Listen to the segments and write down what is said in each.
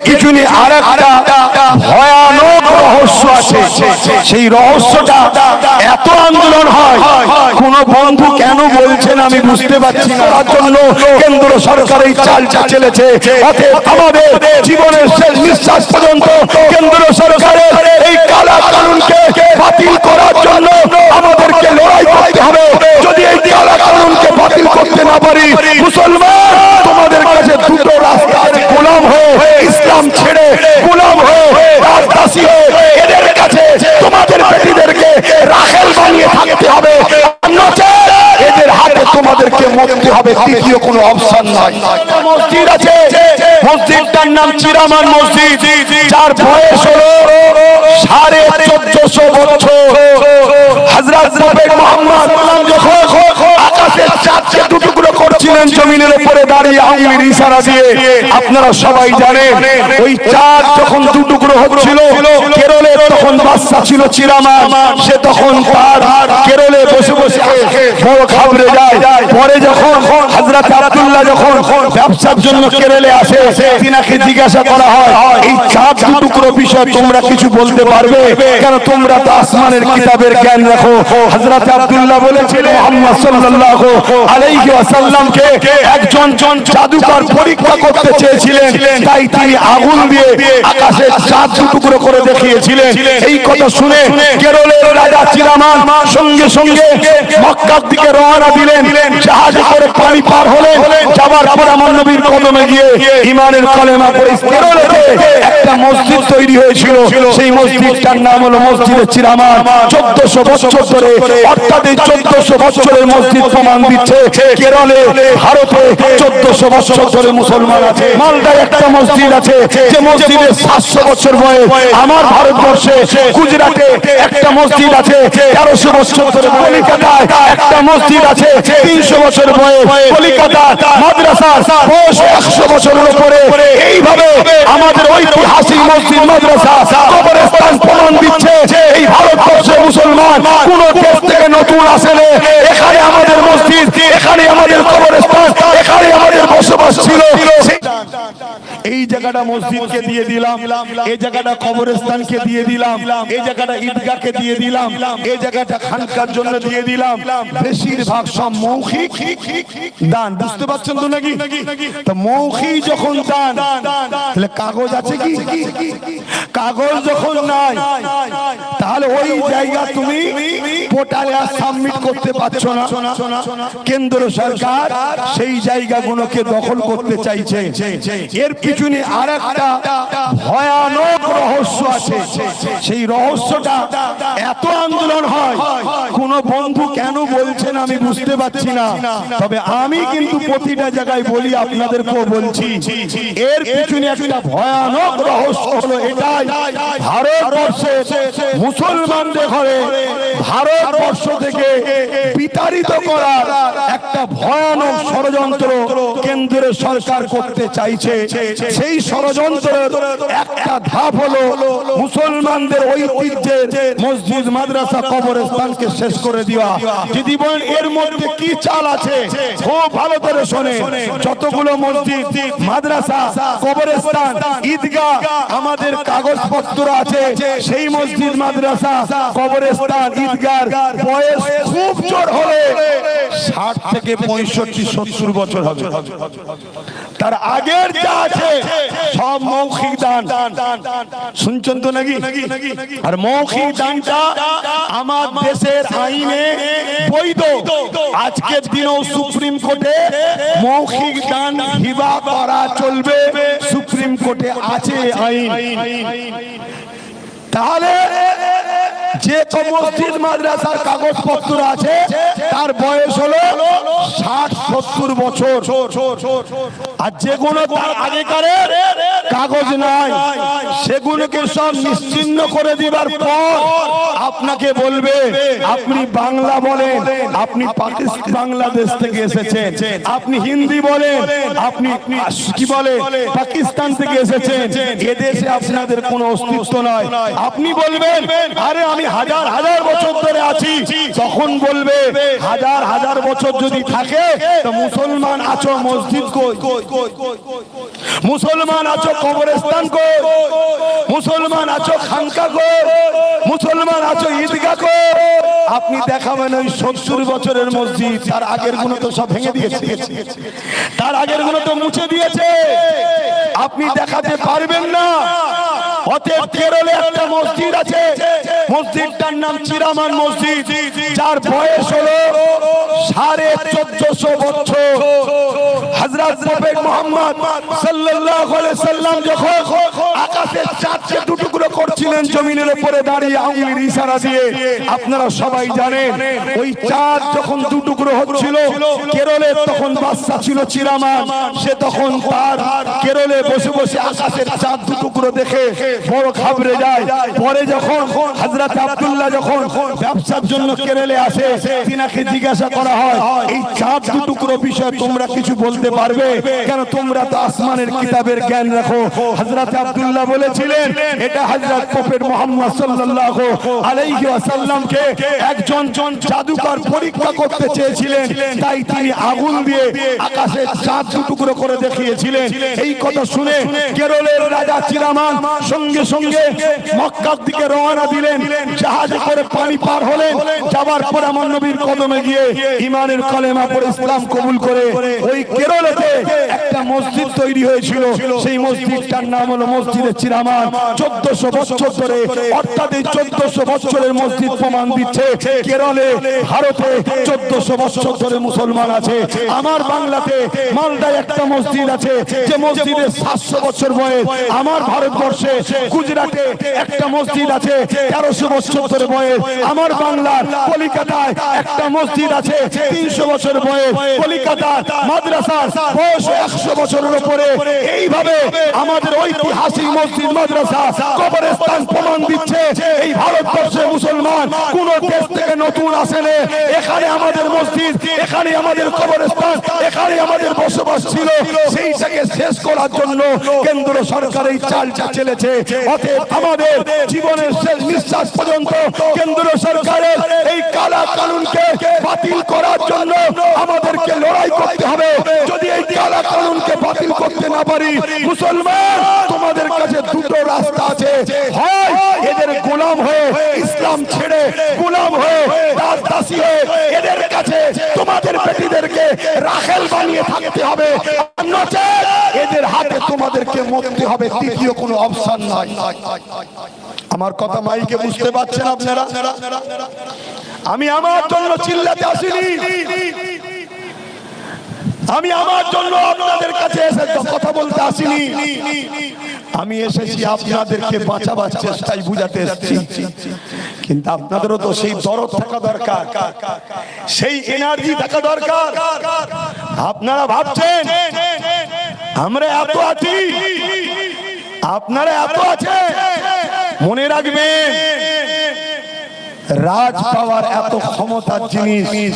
পিছনে আরেকটা ভয়ানক রহস্য আছে। সেই রহস্যটা এত আন্দোলন হয়, কোন বন্ধু কেন বলছেন আমি বুঝতে পারছি না। তার জন্য কেন্দ্র সরকার এই চালটা চলেছে। অতএব আমাদের জীবনের শেষ নিঃশ্বাস পর্যন্ত কেন্দ্র সরকারের এই কালা কানুনকে বাতিল করার জন্য আমাদেরকে লড়াই করতে হবে। যদি এই কালা কানুনকে বাতিল করতে না পারি, মুসলমান তোমাদের কাছে দুটো রাস্তার গোলাম হয়ে, ইসলাম ছেড়ে গোলাম হয়ে, রাজদাসী হয়ে এদের কাছে তোমাদের বেটিদেরকে রাখেল বানিয়ে থাকতে হবে। এদের হাতে তোমাদেরকে মরতে হবে, তৃতীয় কোনো অপশন নাই। মসজিদ আছে, মসজিদটার নাম চিরামান মসজিদ, যার বয়স হলো 1450 বছর। হযরত প্রফেট মুহাম্মদ যখন আকাশের চাঁদকে দুটুকরো করছিলেন জমিনের উপরে দাঁড়িয়ে আঙ্গুলের ইশারা দিয়ে, আপনারা সবাই জানেন ওই চাঁদ যখন দুটুকরো হচ্ছিল, কেরলে তখন বাদশা ছিল চিরামান, সে তখন তার কেরলে বসে বসে বড় ঘাবড়ে যায়। পরে যখন হযরত আব্দুল্লাহ যখন ব্যবসার জন্য কেরলে আসে, তিনাকে জিজ্ঞাসা করা হয় এই চাঁদ দুটুকরো বিষয় তোমরা কিছু বলতে পারবে? কেন তোমরা তো আসমানের কিতাবের জ্ঞান রাখো। হযরত আব্দুল্লাহ বলেছিল মুহাম্মদ সাল্লাল্লাহু আলাইহি ওয়াসাল্লামকে একজন জাদুকর পরীক্ষা করতে চেয়েছিলেন, তাই তিনি আগুন দিয়ে আকাশে চাঁদ দুটুকরো করে দেখিয়েছিলেন। এই কথা শুনে কেরলের রাজা চিরামান সঙ্গে সঙ্গে মক্কার দিকে রওনা দিলেন। জাহাজে করে পানি পার হলেন, যাবার পর আমার নবীর কদমে গিয়ে ঈমানের কলেমা পড়ে কেরলেতে একটা মসজিদ তৈরি হয়েছিল। সেই মসজিদটার নাম হলো মসজিদে চিরামান। 1400 বছর ধরে, অর্থাৎ এই 1400 বছরের মসজিদ প্রমাণ দিচ্ছে কেরলে, ভারতে 1400 বছর ধরে মুসলমান আছে। মালদায় একটা মসজিদ আছে যে মসজিদে 700 বছর বয়স। আমার ভারতবর্ষে গুজরাটে একটা মসজিদ আছে 1300 বছর ধরে। কলিকাতায় একটা মসজিদ আছে 300 বছর বয়স। কলিকাতা মাদ্রাসার বয়স 100 বছরের উপরে। এইভাবে আমাদের ঐতিহাসিক মসজিদ, মাদ্রাসা, কবরস্থান প্রমাণ দিচ্ছে এই ভারতবর্ষে মুসলমান কোন দেশ থেকে নতুন আসেনি। এখানে আমাদের মসজিদ, এখানে আমাদের কবরস্থান, এখানে আমাদের বসবাস ছিল। এই জায়গাটা মসজিদকে দিয়ে দিলাম, এই জায়গাটা কবরস্থানকে দিয়ে দিলাম, এই জায়গাটা ঈদগাহকে দিয়ে দিলাম, এই জায়গাটা খানকার জন্য দিয়ে দিলাম। বেশিরভাগ সব মৌখিক দান। বুঝতে পারছেন তো নাকি? তো মৌখিক যখন দান, তাহলে কাগজ আছে কি? কাগজ যখন নাই, তাহলে ওই জায়গা তুমি পোর্টালে সাবমিট করতে পারছো না। কেন্দ্র সরকার সেই জায়গাগুলোকে দখল করতে চাইছে। এর পিছনে আরেকটা ভয়ানক রহস্য আছে। সেই রহস্যটা এত আন্দোলন হয়, কোন বন্ধু কেন বলছেন আমি বুঝতে পারছি না। তবে আমি কিন্তু প্রতিটা জায়গায় বলি, আপনাদেরকেও বলছি, এর পিছনে একটা ভয়ানক রহস্য হলো এটাই, ভারতবর্ষে মুসলমানদের ঘরে ভারতবর্ষ থেকে বিতাড়িত করার একটা ভয়ানক ষড়যন্ত্র কেন্দ্রের সরকার করতে চাইছে। সেই ষড়যন্ত্রের একটা ধাপ হলো মুসলমানদের ঐতিহ্যের মসজিদ, মাদ্রাসা, কবরস্থানকে শেষ করে দেওয়া। যদি বলেন এর মধ্যে কি চাল আছে, খুব ভালো করে শোনে। যতগুলো মসজিদ, মাদ্রাসা, কবরস্থান, ঈদগাহ আমাদের কাগজপত্র আছে, সেই মসজিদ, মাদ্রাসা, কবরস্থান, ঈদগাহ বয়স খুব জোর হলে 60 থেকে 65, 70 বছর হবে। তার আগের যা আছে সব মৌখিক দান। শুনছেন তো নাকি? আর মৌখিক দানটা আমার দেশের আইনে বৈধ। আজকের দিনেও সুপ্রিম কোর্টে মৌখিক দান হিবা করা চলবে, সুপ্রিম কোর্টে আছে আইন। তাহলে যে মসজিদ, মাদ্রাসার কাগজপত্র আছে তার বয়স হলো 60-70 বছর। আর যেগুলো তার আগেকার কাগজ নাই, সেগুলোকে সব নিশ্চিহ্ন করে দিবার পর আপনাকে বলবে আপনি বাংলা বলেন, আপনি পাকিস্তান, বাংলাদেশ থেকে এসেছেন, আপনি হিন্দি বলেন, আপনি কি বলে পাকিস্তান থেকে এসেছেন, এদেশে আপনাদের কোনো অস্তিত্ব নয়, আপনি বলবেন আরে আমি হাজার হাজার বছর ধরে আছি, তখন বলবে হাজার হাজার বছর যদি থাকে তো মুসলমান আছো মসজিদ কই, মুসলমান আছো কবরস্থান কই, মুসলমান আছো খানকা কই, মুসলমান আছো ঈদগাহ কই। আপনি দেখাবেন ওই 70 বছরের মসজিদ, তার আগের গুলো তো সব ভেঙে দিয়েছে, তার আগের গুলো তো মুছে দিয়েছে, আপনি দেখাতে পারবেন না। অতএব কেরলে একটা মসজিদ আছে, মসজিদটার নাম চিরামান মসজিদ, যার বয়স হলো 1450 বছর। হযরত প্রফেট মুহাম্মদ সাল্লাল্লাহু আলাইহি সাল্লাম যখন আকাশের চাঁদকে দুটুকরো করছিলেন জমিনের উপরে দাঁড়িয়ে আঙ্গুলের ইশারা দিয়ে, আপনারা সবাই জানেন ওই চাঁদ যখন দুটুকরো হচ্ছিল, কেরলে তখন বাদশা ছিল চিরামান, সে তখন তার কেরলে বসে বসে আকাশের চাঁদ দুটুকরো দেখে বড় ঘাবড়ে যায়। পরে যখন হযরত আব্দুল্লাহ যখন ব্যবসার জন্য কেরলে আসে, তিনাকে জিজ্ঞাসা করা হয় এই চাঁদ দুটুকরো বিষয়ে তোমরা কিছু বলতে পারবে, কেন তোমরা তো আসমানের কিতাবের জ্ঞান রাখো। হযরত আব্দুল্লাহ বলেছিলেন এটা হযরত প্রফেট মুহাম্মদ সাল্লাল্লাহু আলাইহি ওয়াসাল্লামকে একজন জাদুকর পরীক্ষা করতে চেয়েছিলেন, তাই তিনি আগুন দিয়ে আকাশের চাঁদ দুটুকরো করে দেখিয়েছিলেন। এই কথা শুনে কেরলের রাজা চিরামান সঙ্গে সঙ্গে মক্কার দিকে রওনা দিলেন, জাহাজে করে পানি পার হলেন। যাবার পর আমার নবীর কদমে গিয়ে ঈমানের কালেমা পড়ে ইসলাম কবুল করে ওই কেরলেতে একটা মসজিদ তৈরি হয়েছিল, সেই মসজিদটার নাম হলো মসজিদে চিরামান। 1400 বছর ধরে, অর্থাৎ এই 1400 বছরের মসজিদ প্রমাণ দিচ্ছে কেরলে ভারতে 1400 বছর ধরে মুসলমান আছে। আমার বাংলাতে মালদায় একটা মসজিদ আছে যে মসজিদের 700 বছর বয়স। আমার ভারতবর্ষে গুজরাটে একটা মসজিদ আছে 1300 বছর ধরে বয়স। আমার বাংলার কলিকাতায় একটা মসজিদ আছে 300 বছর বয়স। কলিকাতার মাদ্রাসার বয়স 100 বছরের উপরে। এইভাবে আমাদের ঐতিহাসিক মসজিদ, মাদ্রাসা, কবরস্থান প্রমাণ দিচ্ছে এই ভারতবর্ষে মুসলমান কোন দেশ থেকে নতুন আসেনি। এখানে আমাদের মসজিদ, এখানে আমাদের কবরস্থান, এখানে আমাদের বসবাস ছিল। সেইটাকে শেষ করার জন্য কেন্দ্র সরকার এই চালটা চলেছে। অতএব আমাদের জীবনের শেষ নিঃশ্বাস পর্যন্ত কেন্দ্র সরকারের এই কালা কানুনকে বাতিল করার জন্য আমাদেরকে লড়াই করতে হবে। যদি এই কালা কানুনকে বাতিল করতে না পারি, মুসলমান তোমাদের কাছে দুটো রাস্তা আছে, হয় এদের গোলাম হয়ে ইসলাম ছেড়ে গোলাম হয়ে দাসী হয়ে এদের কাছে তোমাদের বেটিদেরকে রাখেল বানিয়ে থাকতে হবে, নচেৎ এদের হাতে তোমাদেরকে মরতে হবে। তৃতীয় কোনো অপশন নাই। আমার কথা মাইকে বুঝতে পারছেন আপনারা? আমি আমার জন্য চিল্লাতে আসিনি, আমি আমার জন্য আপনাদের কাছে এসে কথা বলতে আসিনি। আমি এসেছি আপনাদেরকে বাঁচাবার চেষ্টাই বুঝাতে এসেছি। কিন্তু আপনাদেরও তো সেই দরদ থাকা দরকার, সেই এনার্জি থাকা দরকার। আপনারা ভাবছেন আমরা এত আছি, আপনারা এত আছে, মনে রাখবেন রাজ পাওয়ার এত ক্ষমতার জিনিস।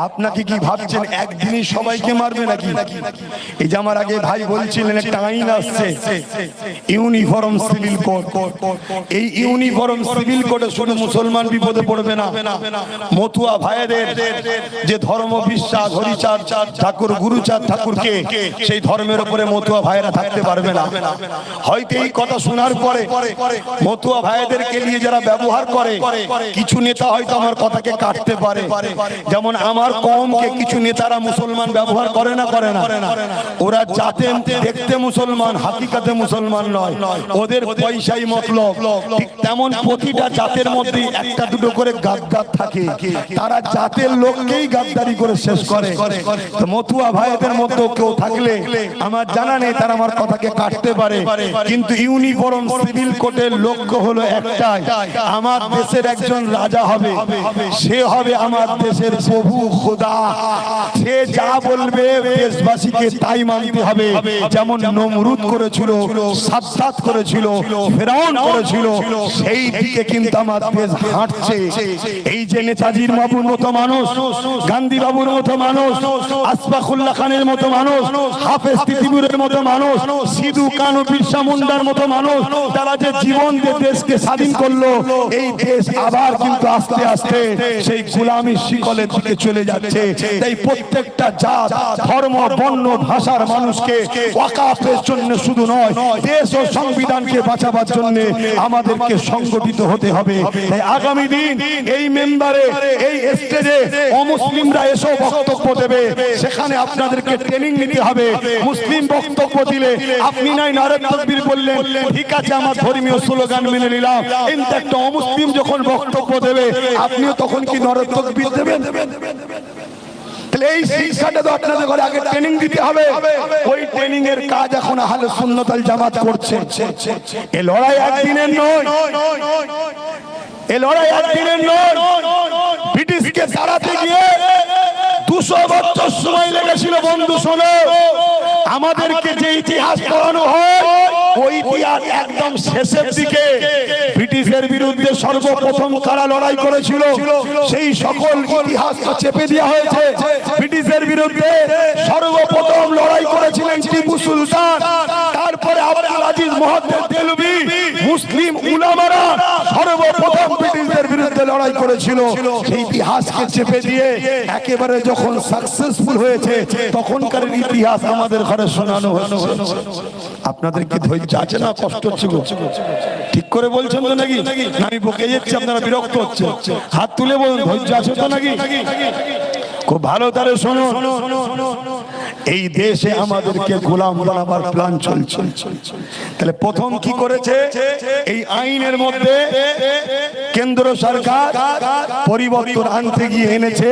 আপনাকে কি ভাবছেন একদিনই সবাইকে মারবে নাকি? এই যে আমার আগে ভাই বলছিলেন একটা আইন আসছে, ইউনিফর্ম সিভিল কোড। এই ইউনিফর্ম সিভিল কোডে শুধু মুসলমান বিপদে পড়বে না, মতুয়া ভাইদের যে ধর্ম বিশ্বাস, হরিচাঁদ ঠাকুর, গুরুচাঁদ ঠাকুরকে, সেই ধর্মের উপরে মতুয়া ভাইরা থাকতে পারবে না। হয়তো এই কথা শোনার পরে মতুয়া ভাইদেরকে নিয়ে যারা ব্যবহার করে, কিছু নেতা হয়তো আমার কথাকে কাটতে পারে। যেমন আমার কওমকে কিছু নেতারা মুসলমান ব্যবহার করে না, করে না। ওরা জাতে দেখতে মুসলমান, হাকিকাতে মুসলমান নয়, ওদের পয়সাই মতলব। ঠিক তেমন প্রতিটা জাতের মধ্যে একটা দুটো করে গাদ্দার থাকে, তারা জাতের লোককেই গাদ্দারি করে শেষ করে। তো মতুয়া ভাইদের মধ্যে কেউ থাকলে আমার জানা নেই, তারা আমার কথাকে কাটতে পারে। কিন্তু ইউনিফর্ম সিভিল কোডের লক্ষ্য হলো একটাই, আমার দেশের একজন রাজা হবে, সে হবে আমার দেশের প্রভু খোদা। সে যা বলবে দেশবাসীকে তাই মানতে হবে। যেমন নমরুদ করেছিল, সাদ্দাত করেছিল, ফেরাউন করেছিল, সেই দিকে কিন্তু আমার দেশ হাঁটছে। এই যে নেতাজির বাবুর মতো মানুষ, গান্ধী বাবুর মতো মানুষ, আশফাকুল্লাহ খানের মতো মানুষ, হাফেজ তিতুমিরের মতো মানুষ, সিধু কানু বিরসা মুন্ডার মতো মানুষ, তারা যে জীবন দিয়ে দেশকে স্বাধীন করলো, এই দেশ আবার কিন্তু আস্তে আস্তে সেই গোলামীর শিকলের দিকে চলে যাচ্ছে। তাই প্রত্যেকটা জাত, ধর্ম, বর্ণ, ভাষার মানুষকে ওয়াকাফের জন্য শুধু নয়, দেশ ও সংবিধানকে বাঁচাবার জন্য আমাদেরকে সংগঠিত হতে হবে। তাই আগামী দিন এই মেম্বারে, এই স্টেজে অমুসলিমরা এসে বক্তব্য দেবে, সেখানে আপনাদেরকে ট্রেনিং নিতে হবে। মুসলিম বক্তব্য দিলে আপনি নাই নারে তাকবীর বললেন, ঠিক আছে আমার ধর্মীয় স্লোগান মেনে নিলাম, কিন্তু একটা অমুসলিম যখন বক্তব্য দেবে আপনিও তখন কি নারে তাকবীর দেবেন? এই শিক্ষাটা তো আপনাদের ঘরে আগে ট্রেনিং দিতে হবে। ওই ট্রেনিং এর কাজ এখন আহলে সুন্নাত ওয়াল জামাত করছে। এই লড়াই একদিনের নয়, এই লড়াই একদিনের নয়। ব্রিটিশকে তাড়াতে গিয়ে 200 বছর সময় লেগেছিল। বন্ধু শোনো, আমাদেরকে যে ইতিহাস পড়ানো হয়, ওই ইতিহাস একদম শেষের দিকে ব্রিটিশের বিরুদ্ধে সর্বপ্রথম কারা লড়াই করেছিল সেই সকল ইতিহাস চেপে দেওয়া হয়েছে। ব্রিটিশের বিরুদ্ধে সর্বপ্রথম লড়াই করেছিলেন টিপু সুলতান, তারপরে আব্দুল আজিজ মহদ্দেদ দেলভি, মুসলিম উলামারা সর্বপ্রথম ব্রিটিশদের বিরুদ্ধে লড়াই করেছিল। সেই ইতিহাসকে চেপে দিয়ে একেবারে যখন সাকসেসফুল হয়েছে, তখনকার ইতিহাস আমাদের ঘরে শোনানো হচ্ছে। আপনাদের কি ধৈর্য আছে না কষ্ট হচ্ছে? ঠিক করে বলছেন তো নাকি? আমি বকে যাচ্ছি, আপনারা বিরক্ত হচ্ছে? হাত তুলে বলুন, ধৈর্য আছে তো নাকি? খুব ভালো তারে শোনো, এই দেশে আমাদেরকে গোলাম বানাবার প্ল্যান চলছে। তাহলে প্রথম কি করেছে? এই আইনের মধ্যে কেন্দ্র সরকার পরিবর্তন আনতে গিয়ে এনেছে